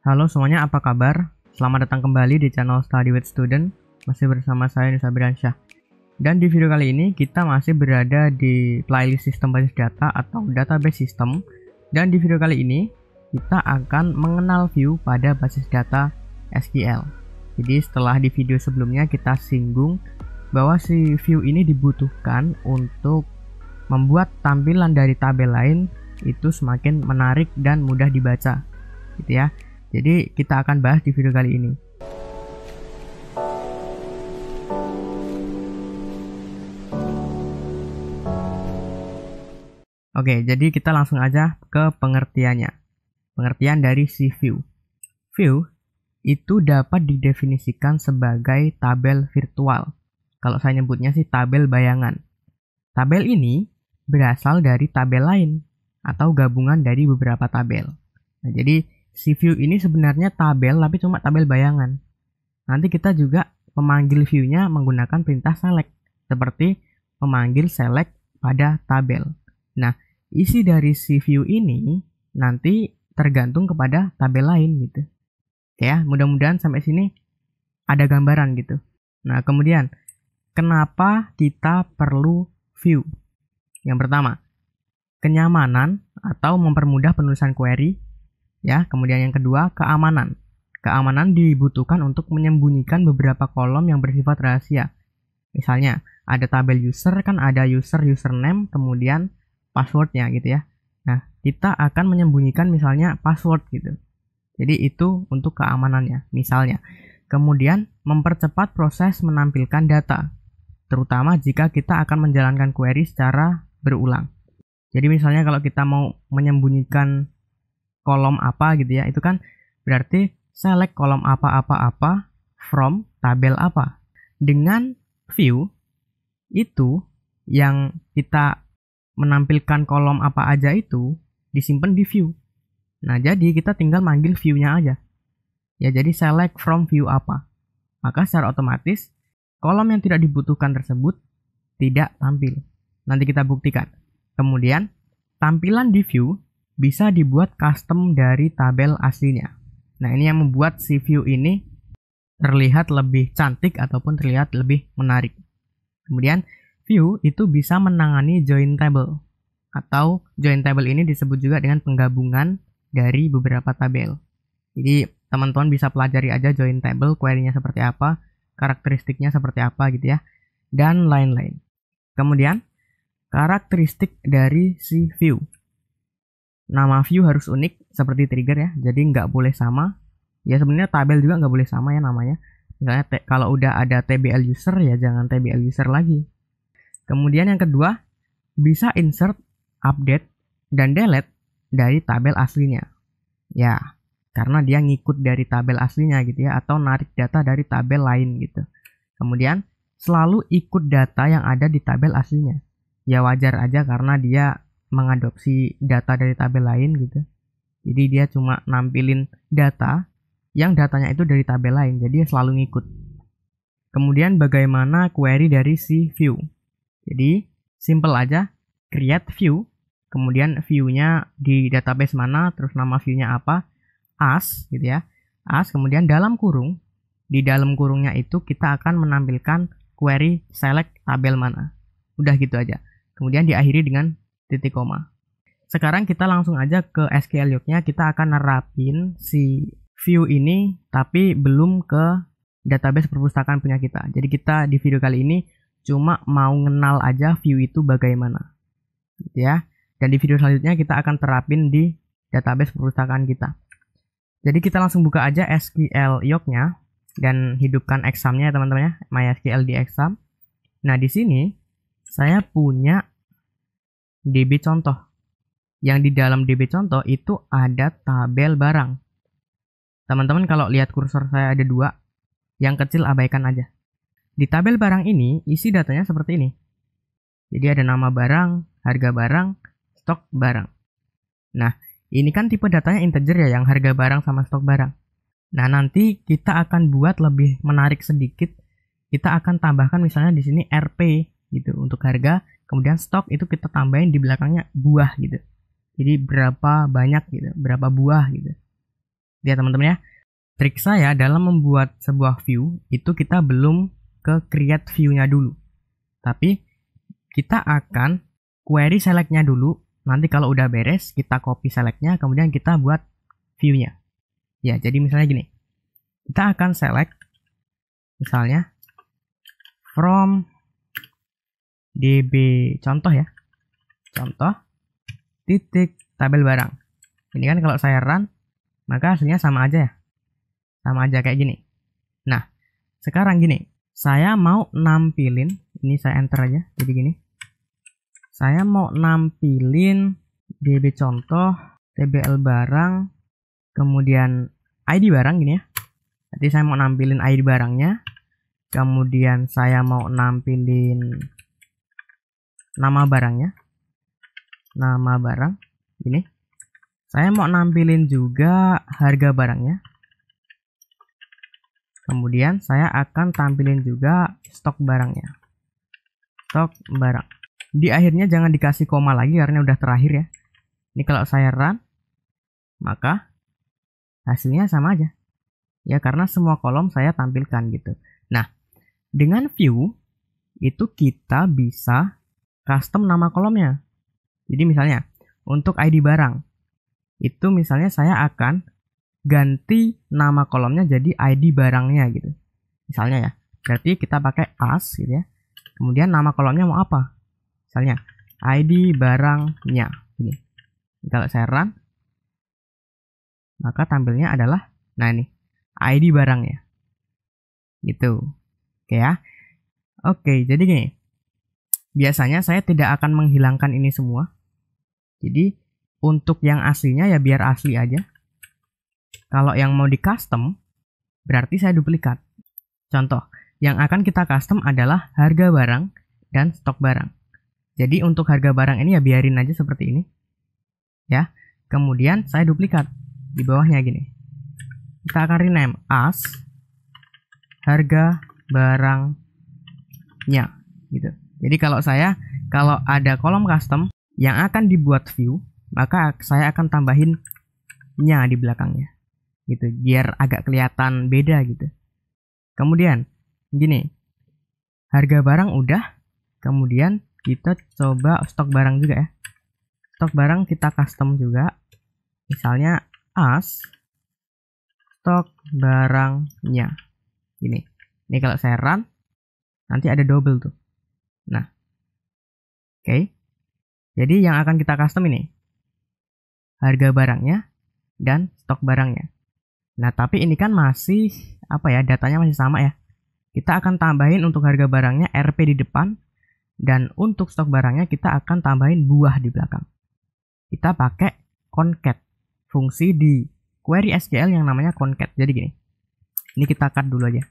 Halo semuanya, apa kabar? Selamat datang kembali di channel Study with Student. Masih bersama saya Nusa Biransyah. Dan di video kali ini kita masih berada di playlist sistem basis data atau database system. Dan di video kali ini kita akan mengenal view pada basis data SQL. Jadi setelah di video sebelumnya kita singgung bahwa si view ini dibutuhkan untuk membuat tampilan dari tabel lain itu semakin menarik dan mudah dibaca, gitu ya. Jadi kita akan bahas di video kali ini. Oke, jadi kita langsung aja ke pengertiannya. Pengertian dari si view. View itu dapat didefinisikan sebagai tabel virtual. Kalau saya nyebutnya sih tabel bayangan. Tabel ini berasal dari tabel lain atau gabungan dari beberapa tabel. Nah, jadi si view ini sebenarnya tabel tapi cuma tabel bayangan. Nanti kita juga memanggil view-nya menggunakan perintah select, seperti memanggil select pada tabel. Nah, isi dari si view ini nanti tergantung kepada tabel lain gitu. Oke ya, mudah-mudahan sampai sini ada gambaran gitu. Nah, kemudian kenapa kita perlu view? Yang pertama, kenyamanan atau mempermudah penulisan query. Ya, kemudian yang kedua, keamanan. Keamanan dibutuhkan untuk menyembunyikan beberapa kolom yang bersifat rahasia. Misalnya, ada tabel user, kan ada user, username, kemudian passwordnya gitu ya. Nah, kita akan menyembunyikan misalnya password gitu. Jadi itu untuk keamanannya, misalnya. Kemudian, mempercepat proses menampilkan data, terutama jika kita akan menjalankan query secara berulang. Jadi misalnya kalau kita mau menyembunyikan kolom apa gitu ya, itu kan berarti select kolom apa-apa-apa from tabel apa. Dengan view itu yang kita menampilkan kolom apa aja itu disimpan di view. Nah, jadi kita tinggal manggil view-nya aja. Ya, jadi select from view apa. Maka secara otomatis kolom yang tidak dibutuhkan tersebut tidak tampil. Nanti kita buktikan. Kemudian tampilan di view bisa dibuat custom dari tabel aslinya. Nah, ini yang membuat si view ini terlihat lebih cantik ataupun terlihat lebih menarik. Kemudian, view itu bisa menangani join table. Atau join table ini disebut juga dengan penggabungan dari beberapa tabel. Jadi, teman-teman bisa pelajari aja join table, query-nya seperti apa, karakteristiknya seperti apa gitu ya, dan lain-lain. Kemudian, karakteristik dari si view. Nama view harus unik seperti trigger ya, jadi nggak boleh sama. Ya sebenarnya tabel juga nggak boleh sama ya namanya. Misalnya kalau udah ada tbl user ya jangan tbl user lagi. Kemudian yang kedua, bisa insert, update, dan delete dari tabel aslinya. Ya, karena dia ngikut dari tabel aslinya gitu ya, atau narik data dari tabel lain gitu. Kemudian selalu ikut data yang ada di tabel aslinya. Ya wajar aja karena dia mengadopsi data dari tabel lain gitu. Jadi dia cuma nampilin data yang datanya itu dari tabel lain, jadi dia selalu ngikut. Kemudian bagaimana query dari si view? Jadi simple aja, create view, kemudian view-nya di database mana, terus nama view-nya apa, as gitu ya. As, kemudian dalam kurung, di dalam kurungnya itu kita akan menampilkan query select tabel mana. Udah gitu aja. Kemudian diakhiri dengan titik koma. Sekarang kita langsung aja ke SQL Yoke-nya. Kita akan nerapin si view ini tapi belum ke database perpustakaan punya kita. Jadi kita di video kali ini cuma mau ngenal aja view itu bagaimana, gitu ya. Dan di video selanjutnya kita akan terapin di database perpustakaan kita. Jadi kita langsung buka aja SQL Yoke-nya dan hidupkan exam-nya ya teman-teman ya, MySQL di exam. Nah, di sini saya punya DB contoh. Yang di dalam DB contoh itu ada tabel barang. Teman-teman kalau lihat kursor saya ada dua, yang kecil abaikan aja. Di tabel barang ini isi datanya seperti ini. Jadi ada nama barang, harga barang, stok barang. Nah, ini kan tipe datanya integer ya, yang harga barang sama stok barang. Nah, nanti kita akan buat lebih menarik sedikit. Kita akan tambahkan misalnya di sini RP gitu untuk harga. Kemudian stok itu kita tambahin di belakangnya buah gitu. Jadi berapa banyak gitu, berapa buah gitu. Ya teman-teman ya, trik saya dalam membuat sebuah view itu kita belum ke create view-nya dulu. Tapi kita akan query select-nya dulu. Nanti kalau udah beres, kita copy select-nya, kemudian kita buat view-nya. Ya, jadi misalnya gini. Kita akan select misalnya from DB contoh ya. Contoh titik tabel barang. Ini kan kalau saya run, maka hasilnya sama aja ya. Sama aja kayak gini. Nah, sekarang gini. Saya mau nampilin, ini saya enter aja, jadi gini. Saya mau nampilin DB contoh, TBL barang, kemudian ID barang gini ya. Jadi saya mau nampilin ID barangnya, kemudian saya mau nampilin nama barangnya, nama barang ini. Saya mau nampilin juga harga barangnya, kemudian saya akan tampilin juga stok barangnya, stok barang. Di akhirnya jangan dikasih koma lagi karena udah terakhir ya. Ini kalau saya run, maka hasilnya sama aja ya, karena semua kolom saya tampilkan gitu. Nah, dengan view itu kita bisa custom nama kolomnya. Jadi misalnya untuk ID barang itu misalnya saya akan ganti nama kolomnya jadi ID barangnya gitu. Misalnya ya, berarti kita pakai as gitu ya. Kemudian nama kolomnya mau apa? Misalnya ID barangnya ini. Kalau saya run, maka tampilnya adalah nah ini ID barangnya gitu. Oke ya. Oke, jadi gini. Biasanya saya tidak akan menghilangkan ini semua. Jadi untuk yang aslinya ya biar asli aja. Kalau yang mau di custom berarti saya duplikat. Contoh, yang akan kita custom adalah harga barang dan stok barang. Jadi untuk harga barang ini ya biarin aja seperti ini. Ya. Kemudian saya duplikat di bawahnya gini. Kita akan rename as harga barangnya gitu. Jadi kalau ada kolom custom yang akan dibuat view, maka saya akan tambahin nya di belakangnya gitu, biar agak kelihatan beda gitu. Kemudian gini, harga barang udah, kemudian kita coba stok barang juga ya. Stok barang kita custom juga, misalnya as stok barangnya ini. Ini kalau saya run nanti ada double tuh. Nah, oke. Jadi yang akan kita custom ini harga barangnya dan stok barangnya. Nah, tapi ini kan masih datanya masih sama ya. Kita akan tambahin untuk harga barangnya RP di depan, dan untuk stok barangnya kita akan tambahin buah di belakang. Kita pakai concat, fungsi di query SQL yang namanya concat. Jadi gini. Ini kita cut dulu aja.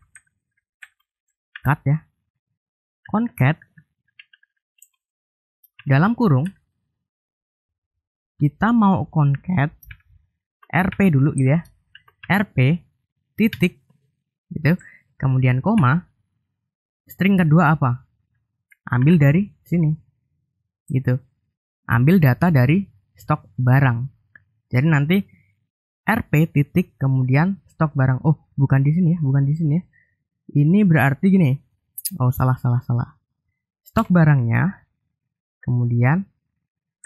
Cut ya. Concat dalam kurung kita mau concat RP dulu gitu ya. RP titik gitu. Kemudian koma. String kedua apa? Ambil dari sini. Gitu. Ambil data dari stok barang. Jadi nanti RP titik kemudian stok barang. Oh, bukan di sini ya, bukan di sini ya. Ini berarti gini. Oh, salah. Stok barangnya. Kemudian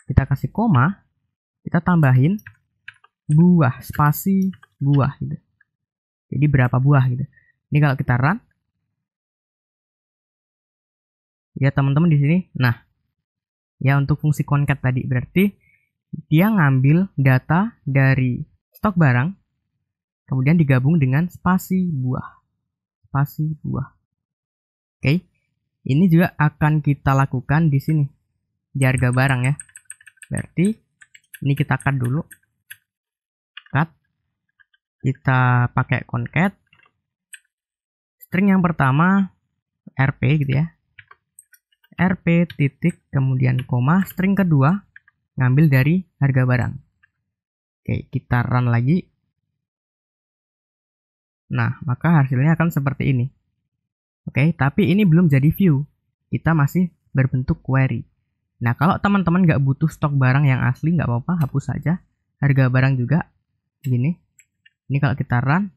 kita kasih koma, kita tambahin buah, spasi buah gitu. Jadi berapa buah gitu. Ini kalau kita run, ya teman-teman di sini. Nah, ya untuk fungsi concat tadi berarti dia ngambil data dari stok barang, kemudian digabung dengan spasi buah. Spasi buah. Oke. Ini juga akan kita lakukan di sini. Di harga barang ya. Berarti ini kita cut dulu. Cut. Kita pakai concat. String yang pertama RP gitu ya. RP titik kemudian koma. String kedua ngambil dari harga barang. Oke, kita run lagi. Nah, maka hasilnya akan seperti ini. Oke, tapi ini belum jadi view. Kita masih berbentuk query. Nah, kalau teman-teman nggak butuh stok barang yang asli, nggak apa-apa, hapus saja. Harga barang juga, gini. Ini kalau kita run,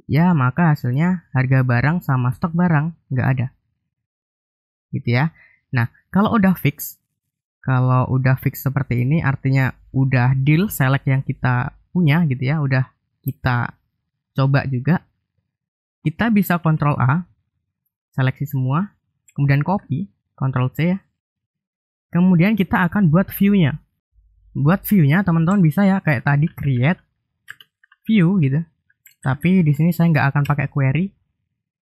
ya maka hasilnya harga barang sama stok barang nggak ada. Gitu ya. Nah, kalau udah fix seperti ini, artinya udah deal select yang kita punya gitu ya, udah kita coba juga, kita bisa Ctrl A, seleksi semua, kemudian copy, Ctrl C ya. Kemudian kita akan buat view-nya. Buat view-nya teman-teman bisa ya kayak tadi create view gitu. Tapi di sini saya nggak akan pakai query.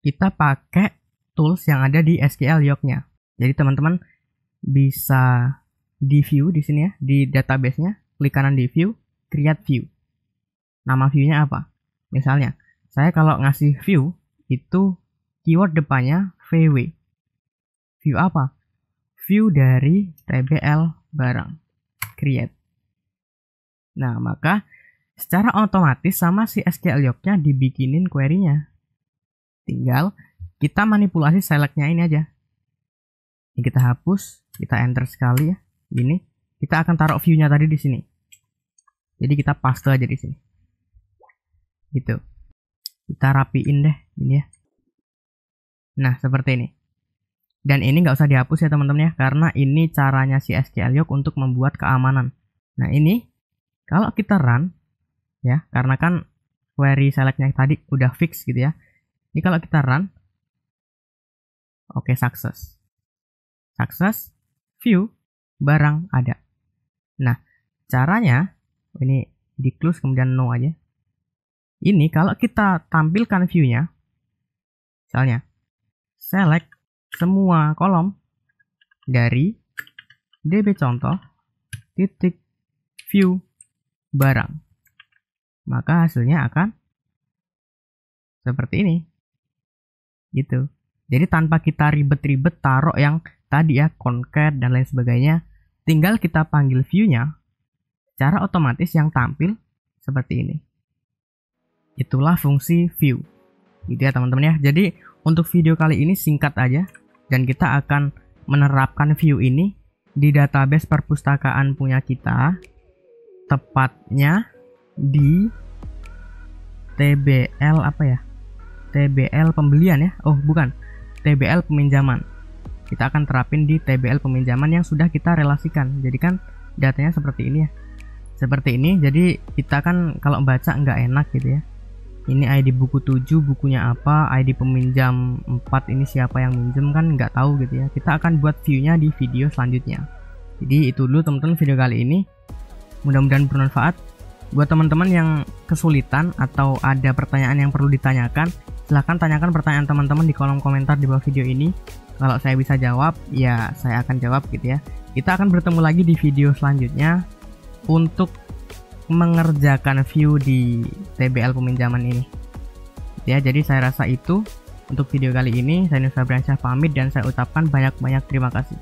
Kita pakai tools yang ada di SQL Yoke-nya. Jadi teman-teman bisa di view di sini ya, di database-nya, klik kanan di view, create view. Nama view-nya apa? Misalnya, saya kalau ngasih view itu keyword depannya VW. View apa? View dari TBL barang. Create. Nah, maka secara otomatis sama si SQL Yoke-nya dibikinin query-nya. Tinggal kita manipulasi select-nya ini aja. Ini kita hapus, kita enter sekali ya. Ini kita akan taruh view-nya tadi di sini. Jadi kita paste aja di sini. Gitu. Kita rapiin deh ini ya. Nah, seperti ini. Dan ini nggak usah dihapus ya teman-teman ya, karena ini caranya si SQL Yoke untuk membuat keamanan. Nah, ini kalau kita run ya, karena kan query select-nya tadi udah fix gitu ya. Ini kalau kita run, oke, sukses. Sukses, view, barang ada. Nah, caranya, ini di close kemudian no aja. Ini kalau kita tampilkan view-nya, misalnya, select semua kolom dari DB contoh titik view barang, maka hasilnya akan seperti ini gitu. Jadi tanpa kita ribet-ribet taruh yang tadi ya, concat dan lain sebagainya, tinggal kita panggil view-nya, secara otomatis yang tampil seperti ini. Itulah fungsi view gitu ya teman-teman ya. Jadi untuk video kali ini singkat aja, dan kita akan menerapkan view ini di database perpustakaan punya kita, tepatnya di TBL apa ya? TBL pembelian ya? Oh bukan, TBL peminjaman. Kita akan terapin di TBL peminjaman yang sudah kita relasikan. Jadi kan datanya seperti ini ya. Seperti ini, jadi kita kan kalau baca nggak enak gitu ya. Ini ID buku 7, bukunya apa, ID peminjam 4, ini siapa yang minjem, kan nggak tahu gitu ya. Kita akan buat view-nya di video selanjutnya. Jadi itu dulu teman-teman video kali ini. Mudah-mudahan bermanfaat. Buat teman-teman yang kesulitan atau ada pertanyaan yang perlu ditanyakan, silahkan tanyakan pertanyaan teman-teman di kolom komentar di bawah video ini. Kalau saya bisa jawab, ya saya akan jawab gitu ya. Kita akan bertemu lagi di video selanjutnya untuk mengerjakan view di TBL peminjaman ini ya. Jadi saya rasa itu untuk video kali ini. Saya Nusra Briansyah pamit dan saya ucapkan banyak-banyak terima kasih.